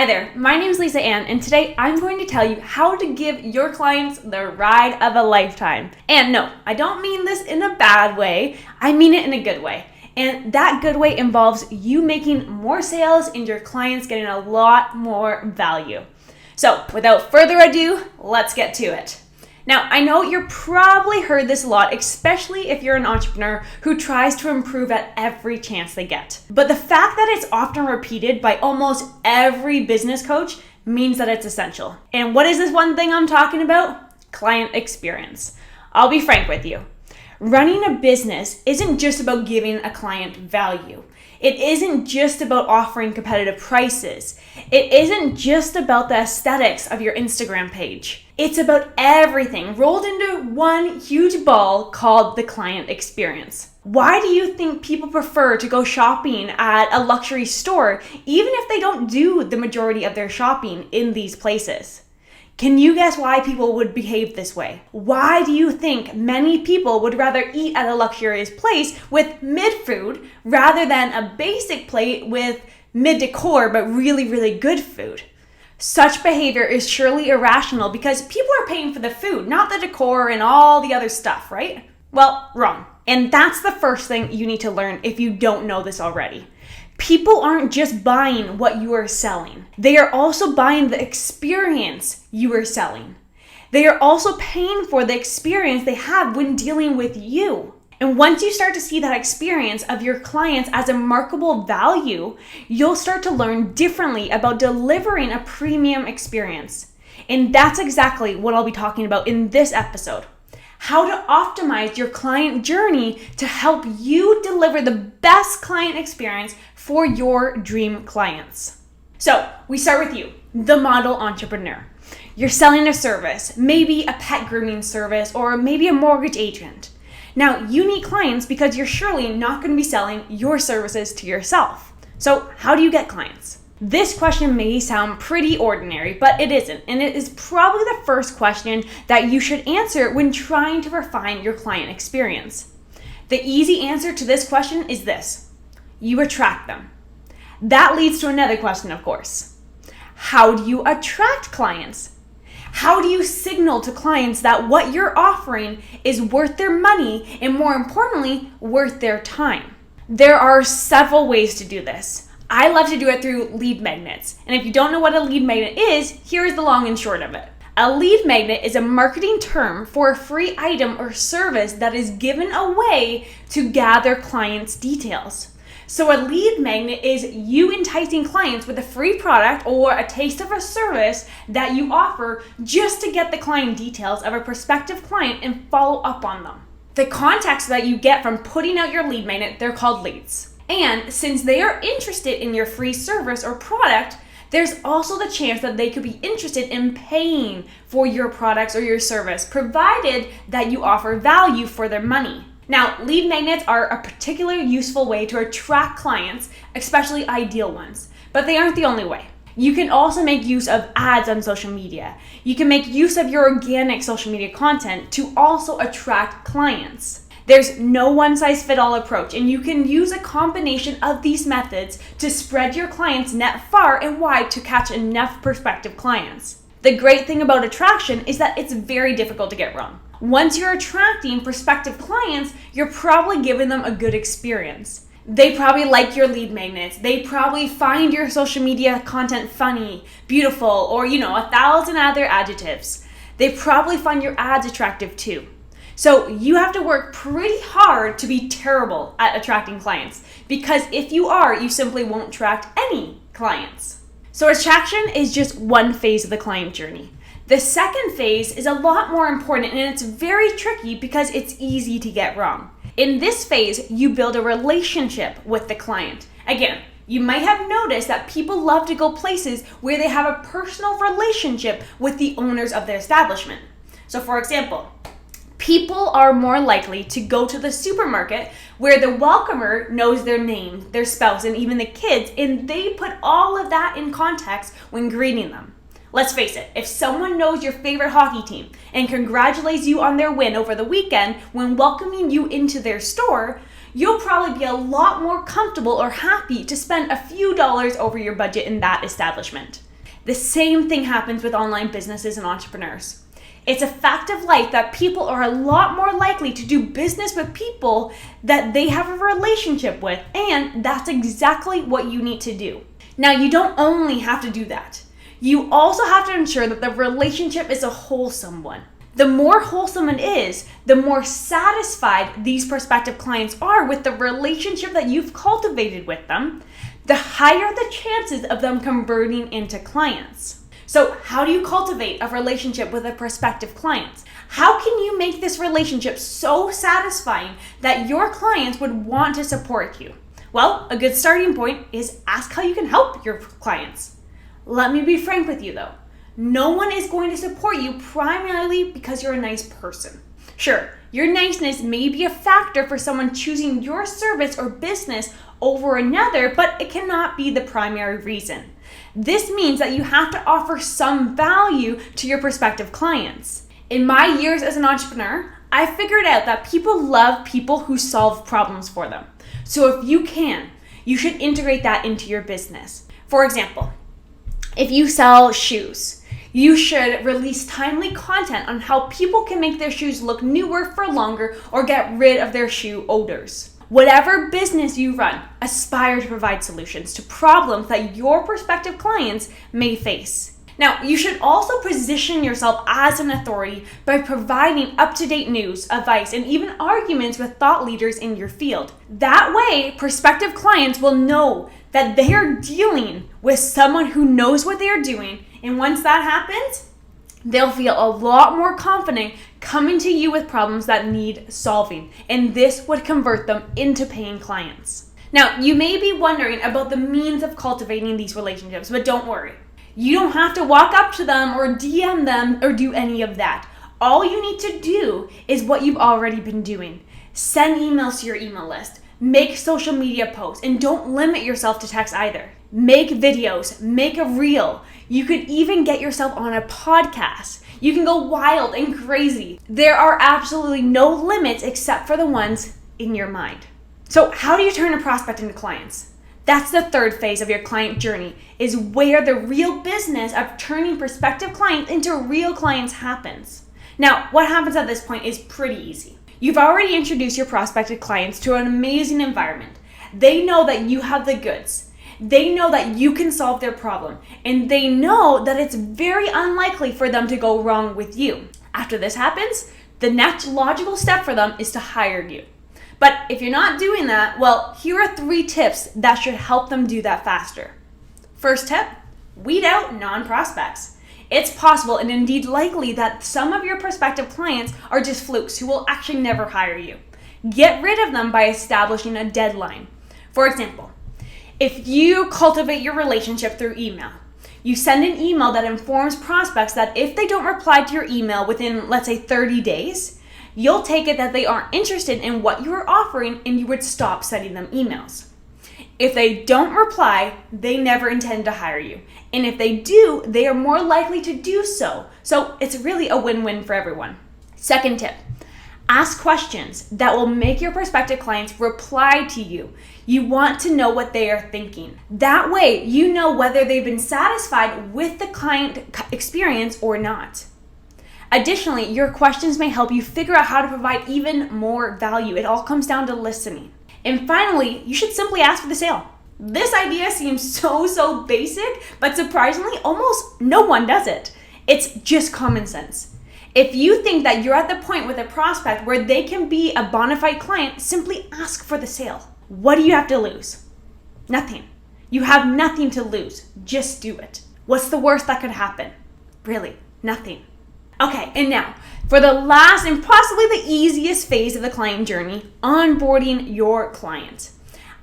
Hi there, my name is Lisa Ann, and today I'm going to tell you how to give your clients the ride of a lifetime. And no, I don't mean this in a bad way, I mean it in a good way. And that good way involves you making more sales and your clients getting a lot more value. So without further ado, let's get to it. Now, I know you've probably heard this a lot, especially if you're an entrepreneur who tries to improve at every chance they get. But the fact that it's often repeated by almost every business coach means that it's essential. And what is this one thing I'm talking about? Client experience. I'll be frank with you. Running a business isn't just about giving a client value. It isn't just about offering competitive prices. It isn't just about the aesthetics of your Instagram page. It's about everything rolled into one huge ball called the client experience. Why do you think people prefer to go shopping at a luxury store, even if they don't do the majority of their shopping in these places? Can you guess why people would behave this way? Why do you think many people would rather eat at a luxurious place with mid-food rather than a basic plate with mid-decor but really good food? Such behavior is surely irrational because people are paying for the food, not the decor and all the other stuff, right? Well, wrong. And that's the first thing you need to learn if you don't know this already. People aren't just buying what you are selling. They are also buying the experience you are selling. They are also paying for the experience they have when dealing with you. And once you start to see that experience of your clients as a marketable value, you'll start to learn differently about delivering a premium experience. And that's exactly what I'll be talking about in this episode. How to optimize your client journey to help you deliver the best client experience for your dream clients. So we start with you, the model entrepreneur. You're selling a service, maybe a pet grooming service, or maybe a mortgage agent. Now, you need clients because you're surely not going to be selling your services to yourself. So how do you get clients? This question may sound pretty ordinary, but it isn't, and it is probably the first question that you should answer when trying to refine your client experience. The easy answer to this question is this: you attract them. That leads to another question, of course. How do you attract clients? How do you signal to clients that what you're offering is worth their money and, more importantly, worth their time? There are several ways to do this. I love to do it through lead magnets. And if you don't know what a lead magnet is, here's the long and short of it. A lead magnet is a marketing term for a free item or service that is given away to gather clients' details. So a lead magnet is you enticing clients with a free product or a taste of a service that you offer just to get the client details of a prospective client and follow up on them. The contacts that you get from putting out your lead magnet, they're called leads. And since they are interested in your free service or product, there's also the chance that they could be interested in paying for your products or your service, provided that you offer value for their money. Now, lead magnets are a particularly useful way to attract clients, especially ideal ones, but they aren't the only way. You can also make use of ads on social media. You can make use of your organic social media content to also attract clients. There's no one-size-fits-all approach, and you can use a combination of these methods to spread your clients' net far and wide to catch enough prospective clients. The great thing about attraction is that it's very difficult to get wrong. Once you're attracting prospective clients, you're probably giving them a good experience. They probably like your lead magnets. They probably find your social media content funny, beautiful, or 1,000 other adjectives. They probably find your ads attractive too. So you have to work pretty hard to be terrible at attracting clients, because if you are, you simply won't attract any clients. So attraction is just one phase of the client journey. The second phase is a lot more important, and it's very tricky because it's easy to get wrong. In this phase, you build a relationship with the client. Again, you might have noticed that people love to go places where they have a personal relationship with the owners of the establishment. So for example, people are more likely to go to the supermarket where the welcomer knows their name, their spouse, and even the kids, and they put all of that in context when greeting them. Let's face it, if someone knows your favorite hockey team and congratulates you on their win over the weekend when welcoming you into their store, you'll probably be a lot more comfortable or happy to spend a few dollars over your budget in that establishment. The same thing happens with online businesses and entrepreneurs. It's a fact of life that people are a lot more likely to do business with people that they have a relationship with, and that's exactly what you need to do. Now, you don't only have to do that. You also have to ensure that the relationship is a wholesome one. The more wholesome it is, the more satisfied these prospective clients are with the relationship that you've cultivated with them, the higher the chances of them converting into clients. So how do you cultivate a relationship with a prospective client? How can you make this relationship so satisfying that your clients would want to support you? Well, a good starting point is ask how you can help your clients. Let me be frank with you though. No one is going to support you primarily because you're a nice person. Sure, your niceness may be a factor for someone choosing your service or business over another, but it cannot be the primary reason. This means that you have to offer some value to your prospective clients. In my years as an entrepreneur, I figured out that people love people who solve problems for them. So if you can, you should integrate that into your business. For example, if you sell shoes, you should release timely content on how people can make their shoes look newer for longer or get rid of their shoe odors. Whatever business you run, aspire to provide solutions to problems that your prospective clients may face. Now, you should also position yourself as an authority by providing up-to-date news, advice, and even arguments with thought leaders in your field. That way, prospective clients will know that they are dealing with someone who knows what they are doing, and once that happens, they'll feel a lot more confident coming to you with problems that need solving, and this would convert them into paying clients. Now, you may be wondering about the means of cultivating these relationships, but don't worry. You don't have to walk up to them or DM them or do any of that. All you need to do is what you've already been doing. Send emails to your email list, make social media posts, and don't limit yourself to text either. Make videos, make a reel. You could even get yourself on a podcast. You can go wild and crazy. There are absolutely no limits except for the ones in your mind. So how do you turn a prospect into clients? That's the third phase of your client journey, is where the real business of turning prospective clients into real clients happens. Now, what happens at this point is pretty easy. You've already introduced your prospective clients to an amazing environment. They know that you have the goods. They know that you can solve their problem, and they know that it's very unlikely for them to go wrong with you. After this happens, the next logical step for them is to hire you. But if you're not doing that, well, here are 3 tips that should help them do that faster. First tip, weed out non-prospects. It's possible and indeed likely that some of your prospective clients are just flukes who will actually never hire you. Get rid of them by establishing a deadline. For example, if you cultivate your relationship through email, you send an email that informs prospects that if they don't reply to your email within, let's say, 30 days, you'll take it that they aren't interested in what you are offering and you would stop sending them emails. If they don't reply, they never intend to hire you. And if they do, they are more likely to do so. So it's really a win-win for everyone. Second tip, ask questions that will make your prospective clients reply to you. You want to know what they are thinking. That way, you know whether they've been satisfied with the client experience or not. Additionally, your questions may help you figure out how to provide even more value. It all comes down to listening. And finally, you should simply ask for the sale. This idea seems so basic, but surprisingly, almost no one does it. It's just common sense. If you think that you're at the point with a prospect where they can be a bona fide client, simply ask for the sale. What do you have to lose? Nothing. You have nothing to lose. Just do it. What's the worst that could happen? Really, nothing. Okay, and now, for the last and possibly the easiest phase of the client journey, onboarding your client.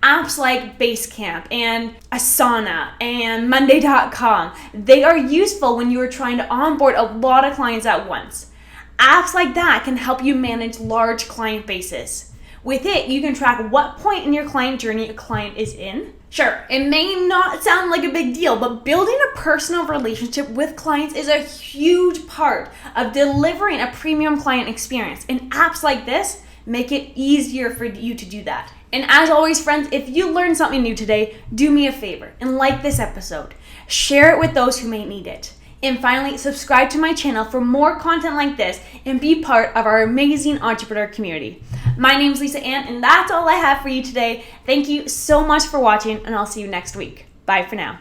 Apps like Basecamp and Asana and Monday.com, they are useful when you are trying to onboard a lot of clients at once. Apps like that can help you manage large client bases. With it, you can track what point in your client journey a client is in. Sure, it may not sound like a big deal, but building a personal relationship with clients is a huge part of delivering a premium client experience. And apps like this make it easier for you to do that. And as always, friends, if you learned something new today, do me a favor and like this episode. Share it with those who may need it. And finally, subscribe to my channel for more content like this and be part of our amazing entrepreneur community. My name's Lisa Ann, and that's all I have for you today. Thank you so much for watching, and I'll see you next week. Bye for now.